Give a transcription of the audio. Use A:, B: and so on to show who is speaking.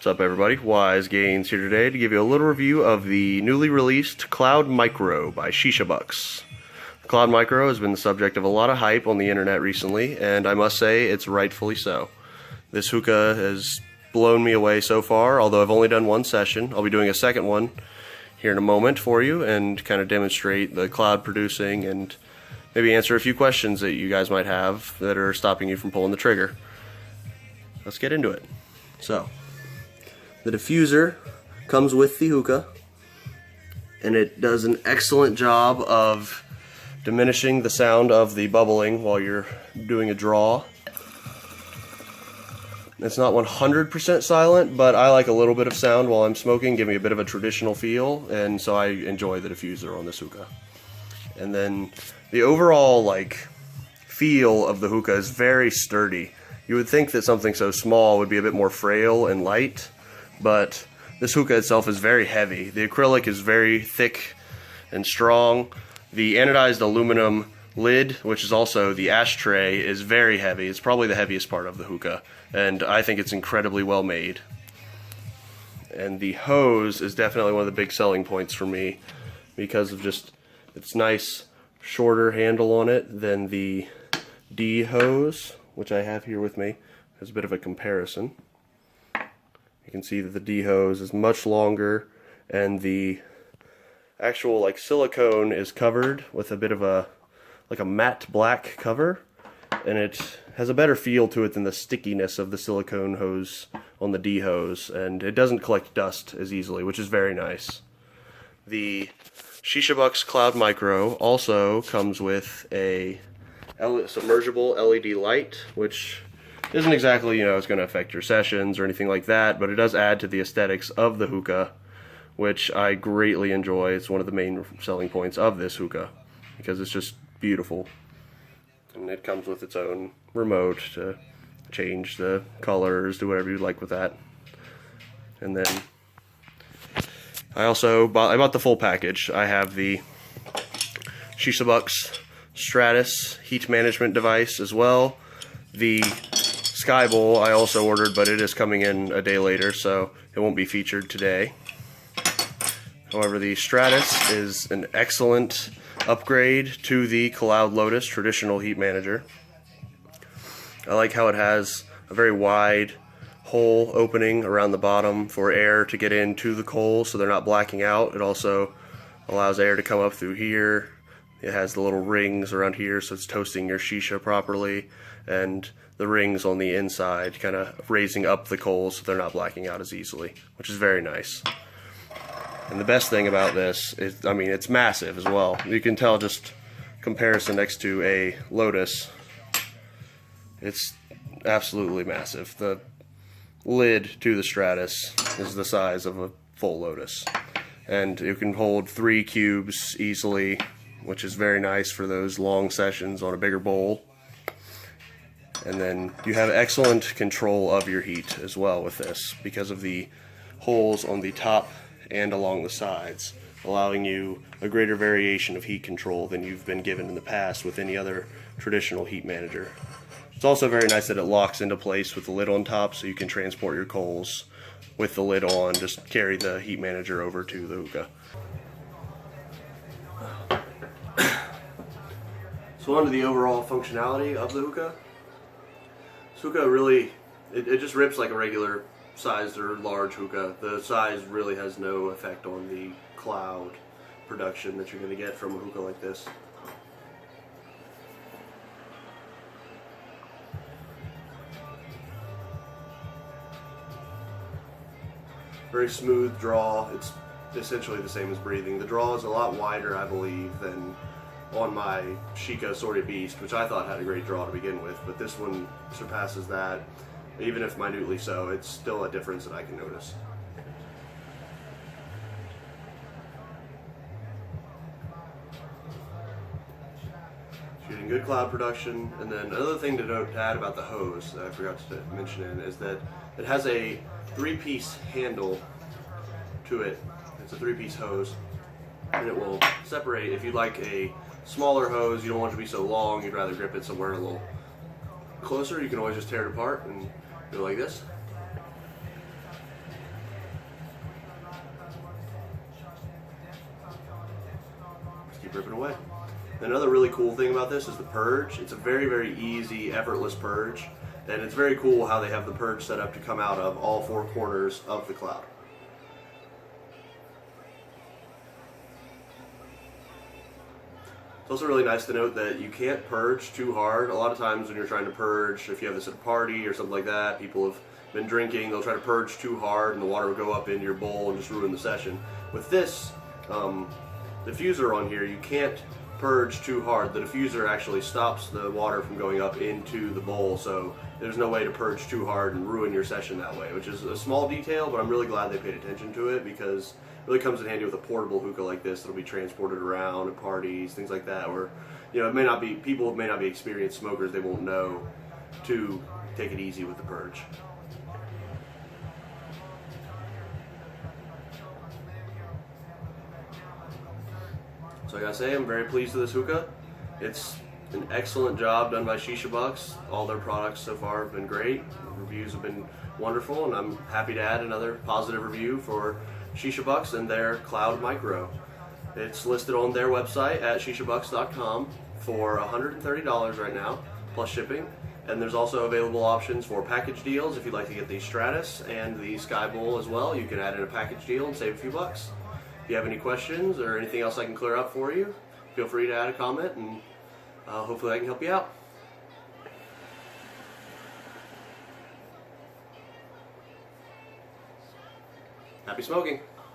A: What's up, everybody? Wise Gains here today to give you a little review of the newly released Cloud Micro by Shishabucks. The Cloud Micro has been the subject of a lot of hype on the internet recently, and I must say it's rightfully so. This hookah has blown me away so far, although I've only done one session. I'll be doing a second one here in a moment for you and kind of demonstrate the cloud producing and maybe answer a few questions that you guys might have that are stopping you from pulling the trigger. Let's get into it. So, the diffuser comes with the hookah, and it does an excellent job of diminishing the sound of the bubbling while you're doing a draw. It's not 100% silent, but I like a little bit of sound while I'm smoking, give me a bit of a traditional feel, and so I enjoy the diffuser on this hookah. And then the overall feel of the hookah is very sturdy. You would think that something so small would be a bit more frail and light, but this hookah itself is very heavy. The acrylic is very thick and strong. The anodized aluminum lid, which is also the ashtray, is very heavy. It's probably the heaviest part of the hookah, and I think it's incredibly well made. And the hose is definitely one of the big selling points for me because of just its nice shorter handle on it than the D hose, which I have here with me. There's a bit of a comparison. You can see that the D hose is much longer, and the actual silicone is covered with a bit of a matte black cover, and it has a better feel to it than the stickiness of the silicone hose on the D hose, and it doesn't collect dust as easily, which is very nice. The Shishabucks Cloud Micro also comes with a submergible LED light, which isn't exactly, it's going to affect your sessions or anything like that, but it does add to the aesthetics of the hookah, which I greatly enjoy. It's one of the main selling points of this hookah because it's just beautiful. And it comes with its own remote to change the colors, do whatever you'd like with that. And then I bought the full package. I have the Shishabucks Stratus heat management device as well. The Sky Bowl I also ordered, but it is coming in a day later, so it won't be featured today. However, the Stratus is an excellent upgrade to the Cloud Lotus traditional heat manager. I like how it has a very wide hole opening around the bottom for air to get into the coals so they're not blacking out. It also allows air to come up through here. It has the little rings around here so it's toasting your shisha properly, and the rings on the inside kind of raising up the coals so they're not blacking out as easily, which is very nice. And the best thing about this is, it's massive as well. You can tell just comparison next to a Lotus. It's absolutely massive. The lid to the Stratus is the size of a full Lotus. And you can hold 3 cubes easily, which is very nice for those long sessions on a bigger bowl. And then you have excellent control of your heat as well with this because of the holes on the top and along the sides, allowing you a greater variation of heat control than you've been given in the past with any other traditional heat manager. It's also very nice that it locks into place with the lid on top, so you can transport your coals with the lid on, just carry the heat manager over to the hookah. So on to the overall functionality of the hookah. This hookah really, it just rips like a regular sized or large hookah. The size really has no effect on the cloud production that you're going to get from a hookah like this. Very smooth draw. It's essentially the same as breathing. The draw is a lot wider, I believe, than on my Sheikah Soria Beast, which I thought had a great draw to begin with, but this one surpasses that. Even if minutely so, it's still a difference that I can notice. Shooting good cloud production, and then another thing to add about the hose that I forgot to mention is that it has a 3-piece handle to it. It's a 3-piece hose, and it will separate. If you'd like a smaller hose, you don't want it to be so long, you'd rather grip it somewhere a little closer, you can always just tear it apart and go like this. ripping away. Another really cool thing about this is the purge. It's a very, very easy, effortless purge, and it's very cool how they have the purge set up to come out of all four corners of the cloud. It's also really nice to note that you can't purge too hard. A lot of times when you're trying to purge, if you have this at a party or something like that, people have been drinking, they'll try to purge too hard and the water will go up into your bowl and just ruin the session. With this diffuser on here, you can't purge too hard. The diffuser actually stops the water from going up into the bowl, so there's no way to purge too hard and ruin your session that way, which is a small detail, but I'm really glad they paid attention to it because it really comes in handy with a portable hookah like this that'll be transported around at parties, things like that, where it may not be, people may not be experienced smokers, they won't know to take it easy with the purge. So I gotta say, I'm very pleased with this hookah. It's an excellent job done by Shishabucks. All their products so far have been great. The reviews have been wonderful, and I'm happy to add another positive review for Shishabucks and their Cloud Micro. It's listed on their website at shishabucks.com for $130 right now, plus shipping. And there's also available options for package deals if you'd like to get the Stratus and the Sky Bowl as well. You can add in a package deal and save a few bucks. If you have any questions or anything else I can clear up for you, feel free to add a comment, and hopefully I can help you out. Happy smoking!